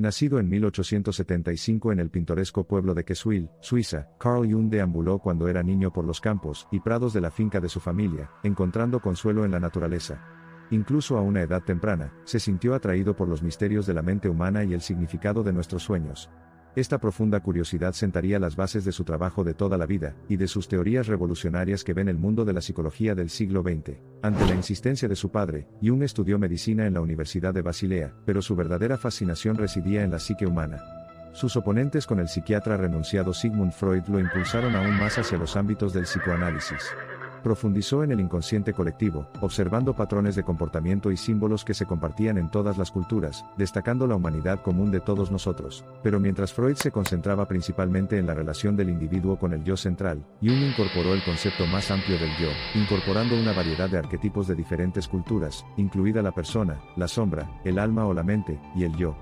Nacido en 1875 en el pintoresco pueblo de Queswil, Suiza, Carl Jung deambuló cuando era niño por los campos y prados de la finca de su familia, encontrando consuelo en la naturaleza. Incluso a una edad temprana, se sintió atraído por los misterios de la mente humana y el significado de nuestros sueños. Esta profunda curiosidad sentaría las bases de su trabajo de toda la vida, y de sus teorías revolucionarias que ven el mundo de la psicología del siglo XX. Ante la insistencia de su padre, Jung estudió medicina en la Universidad de Basilea, pero su verdadera fascinación residía en la psique humana. Sus oponentes con el psiquiatra renunciado Sigmund Freud lo impulsaron aún más hacia los ámbitos del psicoanálisis. Profundizó en el inconsciente colectivo, observando patrones de comportamiento y símbolos que se compartían en todas las culturas, destacando la humanidad común de todos nosotros. Pero mientras Freud se concentraba principalmente en la relación del individuo con el yo central, Jung incorporó el concepto más amplio del yo, incorporando una variedad de arquetipos de diferentes culturas, incluida la persona, la sombra, el alma o la mente, y el yo.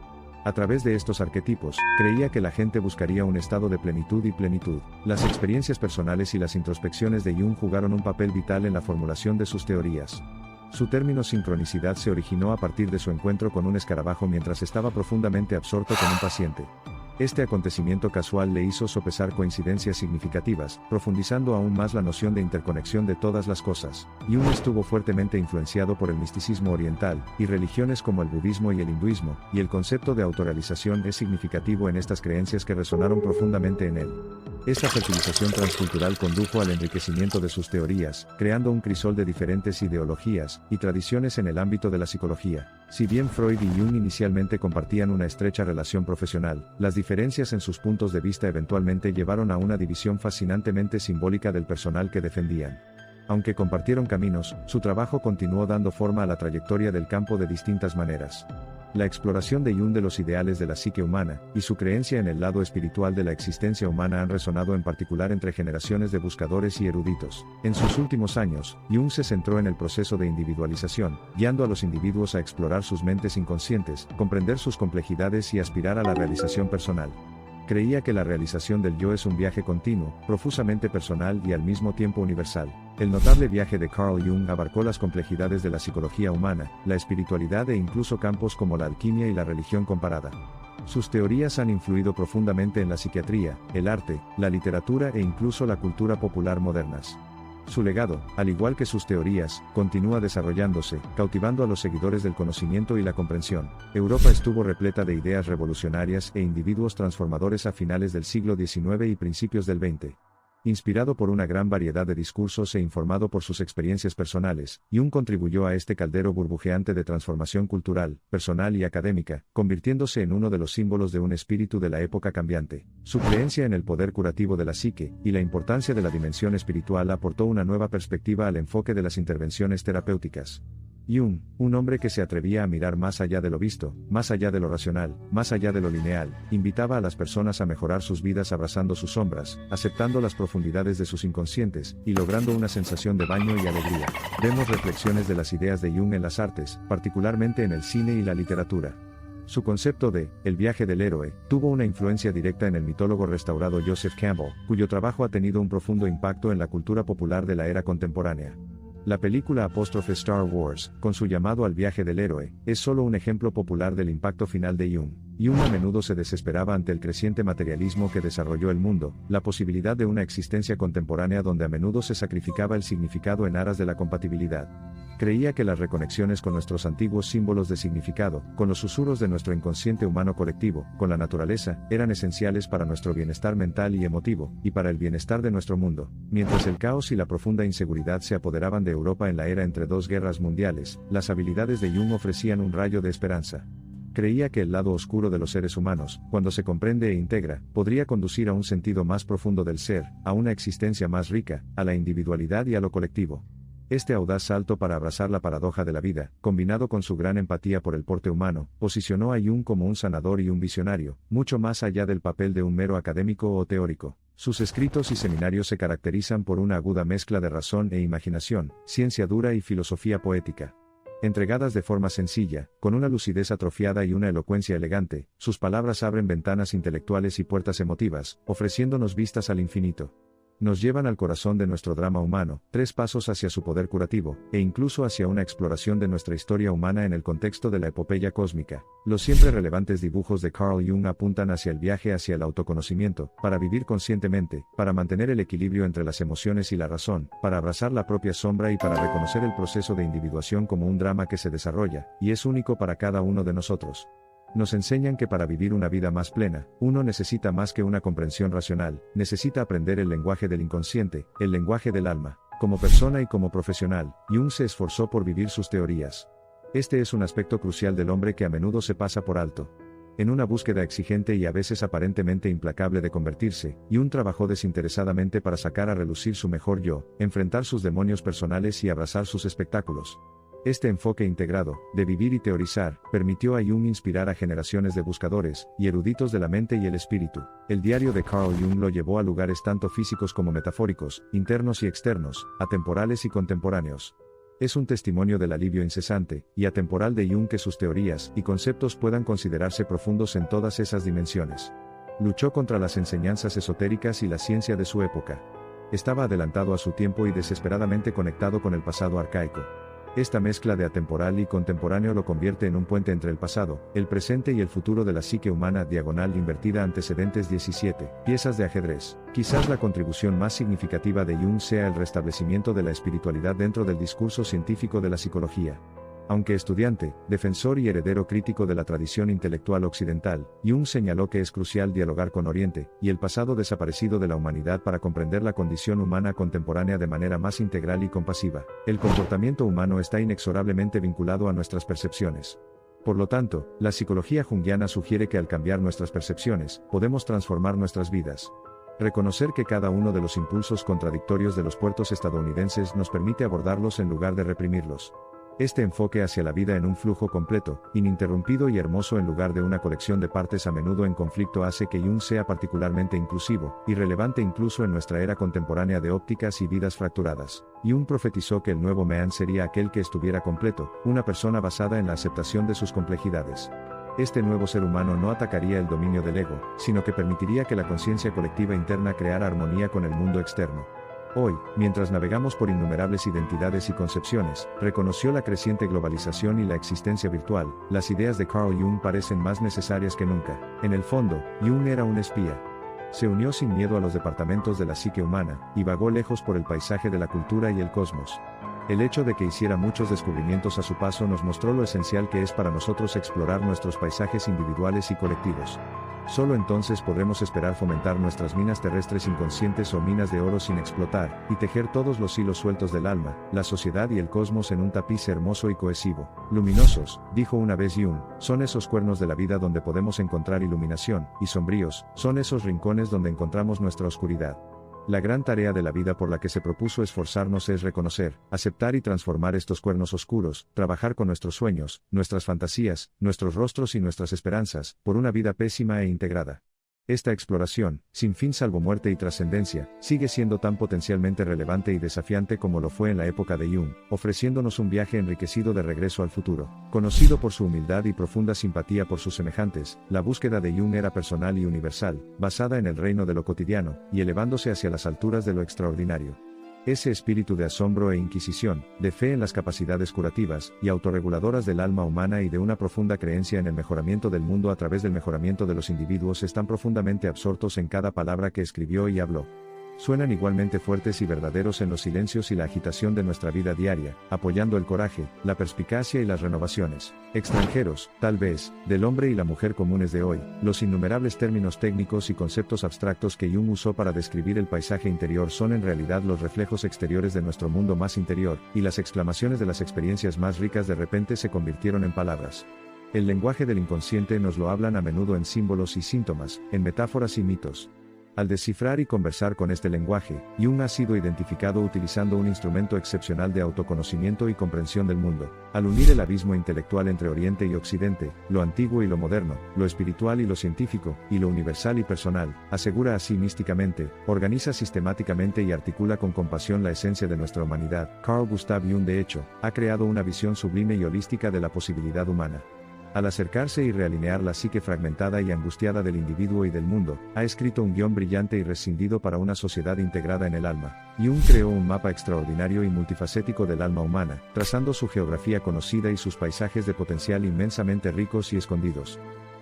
A través de estos arquetipos, creía que la gente buscaría un estado de plenitud y plenitud. Las experiencias personales y las introspecciones de Jung jugaron un papel vital en la formulación de sus teorías. Su término sincronicidad se originó a partir de su encuentro con un escarabajo mientras estaba profundamente absorto con un paciente. Este acontecimiento casual le hizo sopesar coincidencias significativas, profundizando aún más la noción de interconexión de todas las cosas. Jung estuvo fuertemente influenciado por el misticismo oriental, y religiones como el budismo y el hinduismo, y el concepto de autorrealización es significativo en estas creencias que resonaron profundamente en él. Esta fertilización transcultural condujo al enriquecimiento de sus teorías, creando un crisol de diferentes ideologías y tradiciones en el ámbito de la psicología. Si bien Freud y Jung inicialmente compartían una estrecha relación profesional, las diferencias en sus puntos de vista eventualmente llevaron a una división fascinantemente simbólica del personal que defendían. Aunque compartieron caminos, su trabajo continuó dando forma a la trayectoria del campo de distintas maneras. La exploración de Jung de los ideales de la psique humana, y su creencia en el lado espiritual de la existencia humana han resonado en particular entre generaciones de buscadores y eruditos. En sus últimos años, Jung se centró en el proceso de individualización, guiando a los individuos a explorar sus mentes inconscientes, comprender sus complejidades y aspirar a la realización personal. Creía que la realización del yo es un viaje continuo, profusamente personal y al mismo tiempo universal. El notable viaje de Carl Jung abarcó las complejidades de la psicología humana, la espiritualidad e incluso campos como la alquimia y la religión comparada. Sus teorías han influido profundamente en la psiquiatría, el arte, la literatura e incluso la cultura popular modernas. Su legado, al igual que sus teorías, continúa desarrollándose, cautivando a los seguidores del conocimiento y la comprensión. Europa estuvo repleta de ideas revolucionarias e individuos transformadores a finales del siglo XIX y principios del XX. Inspirado por una gran variedad de discursos e informado por sus experiencias personales, Jung contribuyó a este caldero burbujeante de transformación cultural, personal y académica, convirtiéndose en uno de los símbolos de un espíritu de la época cambiante. Su creencia en el poder curativo de la psique, y la importancia de la dimensión espiritual aportó una nueva perspectiva al enfoque de las intervenciones terapéuticas. Jung, un hombre que se atrevía a mirar más allá de lo visto, más allá de lo racional, más allá de lo lineal, invitaba a las personas a mejorar sus vidas abrazando sus sombras, aceptando las profundidades de sus inconscientes, y logrando una sensación de baño y alegría. Vemos reflexiones de las ideas de Jung en las artes, particularmente en el cine y la literatura. Su concepto de "el viaje del héroe" tuvo una influencia directa en el mitólogo restaurado Joseph Campbell, cuyo trabajo ha tenido un profundo impacto en la cultura popular de la era contemporánea. La película Star Wars, con su llamado al viaje del héroe, es solo un ejemplo popular del impacto final de Jung. Jung a menudo se desesperaba ante el creciente materialismo que desarrolló el mundo, la posibilidad de una existencia contemporánea donde a menudo se sacrificaba el significado en aras de la compatibilidad. Creía que las reconexiones con nuestros antiguos símbolos de significado, con los susurros de nuestro inconsciente humano colectivo, con la naturaleza, eran esenciales para nuestro bienestar mental y emotivo, y para el bienestar de nuestro mundo. Mientras el caos y la profunda inseguridad se apoderaban de Europa en la era entre dos guerras mundiales, las habilidades de Jung ofrecían un rayo de esperanza. Creía que el lado oscuro de los seres humanos, cuando se comprende e integra, podría conducir a un sentido más profundo del ser, a una existencia más rica, a la individualidad y a lo colectivo. Este audaz salto para abrazar la paradoja de la vida, combinado con su gran empatía por el porte humano, posicionó a Jung como un sanador y un visionario, mucho más allá del papel de un mero académico o teórico. Sus escritos y seminarios se caracterizan por una aguda mezcla de razón e imaginación, ciencia dura y filosofía poética. Entregadas de forma sencilla, con una lucidez atrofiada y una elocuencia elegante, sus palabras abren ventanas intelectuales y puertas emotivas, ofreciéndonos vistas al infinito. Nos llevan al corazón de nuestro drama humano, 3 pasos hacia su poder curativo, e incluso hacia una exploración de nuestra historia humana en el contexto de la epopeya cósmica. Los siempre relevantes dibujos de Carl Jung apuntan hacia el viaje hacia el autoconocimiento, para vivir conscientemente, para mantener el equilibrio entre las emociones y la razón, para abrazar la propia sombra y para reconocer el proceso de individuación como un drama que se desarrolla, y es único para cada uno de nosotros. Nos enseñan que para vivir una vida más plena, uno necesita más que una comprensión racional, necesita aprender el lenguaje del inconsciente, el lenguaje del alma. Como persona y como profesional, Jung se esforzó por vivir sus teorías. Este es un aspecto crucial del hombre que a menudo se pasa por alto. En una búsqueda exigente y a veces aparentemente implacable de convertirse, Jung trabajó desinteresadamente para sacar a relucir su mejor yo, enfrentar sus demonios personales y abrazar sus espectáculos. Este enfoque integrado, de vivir y teorizar, permitió a Jung inspirar a generaciones de buscadores y eruditos de la mente y el espíritu. El diario de Carl Jung lo llevó a lugares tanto físicos como metafóricos, internos y externos, atemporales y contemporáneos. Es un testimonio del alivio incesante y atemporal de Jung que sus teorías y conceptos puedan considerarse profundos en todas esas dimensiones. Luchó contra las enseñanzas esotéricas y la ciencia de su época. Estaba adelantado a su tiempo y desesperadamente conectado con el pasado arcaico. Esta mezcla de atemporal y contemporáneo lo convierte en un puente entre el pasado, el presente y el futuro de la psique humana. Diagonal invertida. Antecedentes 17. Piezas de ajedrez. Quizás la contribución más significativa de Jung sea el restablecimiento de la espiritualidad dentro del discurso científico de la psicología. Aunque estudiante, defensor y heredero crítico de la tradición intelectual occidental, Jung señaló que es crucial dialogar con Oriente y el pasado desaparecido de la humanidad para comprender la condición humana contemporánea de manera más integral y compasiva. El comportamiento humano está inexorablemente vinculado a nuestras percepciones. Por lo tanto, la psicología junguiana sugiere que al cambiar nuestras percepciones, podemos transformar nuestras vidas. Reconocer que cada uno de los impulsos contradictorios de los puertos estadounidenses nos permite abordarlos en lugar de reprimirlos. Este enfoque hacia la vida en un flujo completo, ininterrumpido y hermoso en lugar de una colección de partes a menudo en conflicto hace que Jung sea particularmente inclusivo, y relevante incluso en nuestra era contemporánea de ópticas y vidas fracturadas. Jung profetizó que el nuevo Man sería aquel que estuviera completo, una persona basada en la aceptación de sus complejidades. Este nuevo ser humano no atacaría el dominio del ego, sino que permitiría que la conciencia colectiva interna creara armonía con el mundo externo. Hoy, mientras navegamos por innumerables identidades y concepciones, reconoció la creciente globalización y la existencia virtual, las ideas de Carl Jung parecen más necesarias que nunca. En el fondo, Jung era un espía. Se unió sin miedo a los departamentos de la psique humana, y vagó lejos por el paisaje de la cultura y el cosmos. El hecho de que hiciera muchos descubrimientos a su paso nos mostró lo esencial que es para nosotros explorar nuestros paisajes individuales y colectivos. Solo entonces podremos esperar fomentar nuestras minas terrestres inconscientes o minas de oro sin explotar, y tejer todos los hilos sueltos del alma, la sociedad y el cosmos en un tapiz hermoso y cohesivo. Luminosos, dijo una vez Jung, son esos cuernos de la vida donde podemos encontrar iluminación, y sombríos, son esos rincones donde encontramos nuestra oscuridad. La gran tarea de la vida por la que se propuso esforzarnos es reconocer, aceptar y transformar estos cuernos oscuros, trabajar con nuestros sueños, nuestras fantasías, nuestros rostros y nuestras esperanzas, por una vida pésima e integrada. Esta exploración, sin fin salvo muerte y trascendencia, sigue siendo tan potencialmente relevante y desafiante como lo fue en la época de Jung, ofreciéndonos un viaje enriquecido de regreso al futuro. Conocido por su humildad y profunda simpatía por sus semejantes, la búsqueda de Jung era personal y universal, basada en el reino de lo cotidiano, y elevándose hacia las alturas de lo extraordinario. Ese espíritu de asombro e inquisición, de fe en las capacidades curativas y autorreguladoras del alma humana y de una profunda creencia en el mejoramiento del mundo a través del mejoramiento de los individuos están profundamente absortos en cada palabra que escribió y habló. Suenan igualmente fuertes y verdaderos en los silencios y la agitación de nuestra vida diaria, apoyando el coraje, la perspicacia y las renovaciones extranjeros, tal vez, del hombre y la mujer comunes de hoy. Los innumerables términos técnicos y conceptos abstractos que Jung usó para describir el paisaje interior son en realidad los reflejos exteriores de nuestro mundo más interior, y las exclamaciones de las experiencias más ricas de repente se convirtieron en palabras. El lenguaje del inconsciente nos lo hablan a menudo en símbolos y síntomas, en metáforas y mitos. Al descifrar y conversar con este lenguaje, Jung ha sido identificado utilizando un instrumento excepcional de autoconocimiento y comprensión del mundo. Al unir el abismo intelectual entre Oriente y Occidente, lo antiguo y lo moderno, lo espiritual y lo científico, y lo universal y personal, asegura así místicamente, organiza sistemáticamente y articula con compasión la esencia de nuestra humanidad. Carl Gustav Jung, de hecho, ha creado una visión sublime y holística de la posibilidad humana. Al acercarse y realinear la psique fragmentada y angustiada del individuo y del mundo, ha escrito un guión brillante y rescindido para una sociedad integrada en el alma. Jung creó un mapa extraordinario y multifacético del alma humana, trazando su geografía conocida y sus paisajes de potencial inmensamente ricos y escondidos.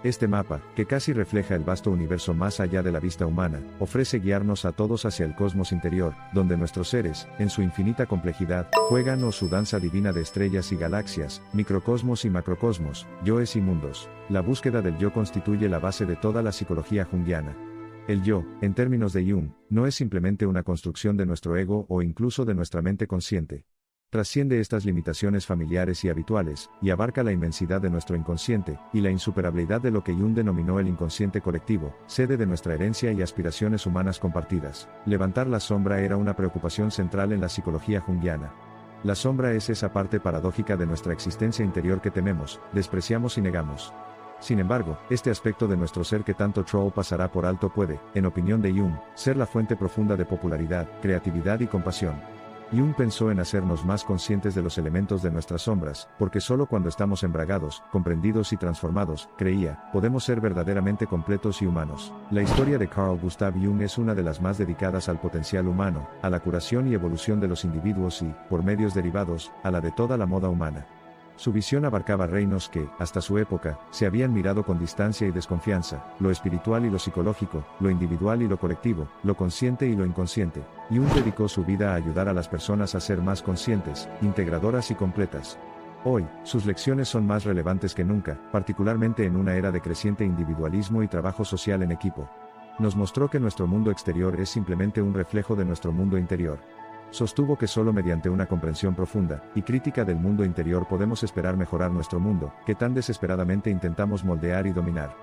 Este mapa, que casi refleja el vasto universo más allá de la vista humana, ofrece guiarnos a todos hacia el cosmos interior, donde nuestros seres, en su infinita complejidad, juegan o su danza divina de estrellas y galaxias, microcosmos y macrocosmos, yoes y mundos. La búsqueda del yo constituye la base de toda la psicología junguiana. El yo, en términos de Jung, no es simplemente una construcción de nuestro ego o incluso de nuestra mente consciente. Trasciende estas limitaciones familiares y habituales, y abarca la inmensidad de nuestro inconsciente, y la insuperabilidad de lo que Jung denominó el inconsciente colectivo, sede de nuestra herencia y aspiraciones humanas compartidas. Levantar la sombra era una preocupación central en la psicología junguiana. La sombra es esa parte paradójica de nuestra existencia interior que tememos, despreciamos y negamos. Sin embargo, este aspecto de nuestro ser que tanto Troll pasará por alto puede, en opinión de Jung, ser la fuente profunda de popularidad, creatividad y compasión. Jung pensó en hacernos más conscientes de los elementos de nuestras sombras, porque solo cuando estamos embragados, comprendidos y transformados, creía, podemos ser verdaderamente completos y humanos. La historia de Carl Gustav Jung es una de las más dedicadas al potencial humano, a la curación y evolución de los individuos y, por medios derivados, a la de toda la moda humana. Su visión abarcaba reinos que, hasta su época, se habían mirado con distancia y desconfianza, lo espiritual y lo psicológico, lo individual y lo colectivo, lo consciente y lo inconsciente. Jung dedicó su vida a ayudar a las personas a ser más conscientes, integradoras y completas. Hoy, sus lecciones son más relevantes que nunca, particularmente en una era de creciente individualismo y trabajo social en equipo. Nos mostró que nuestro mundo exterior es simplemente un reflejo de nuestro mundo interior. Sostuvo que solo mediante una comprensión profunda y crítica del mundo interior podemos esperar mejorar nuestro mundo, que tan desesperadamente intentamos moldear y dominar.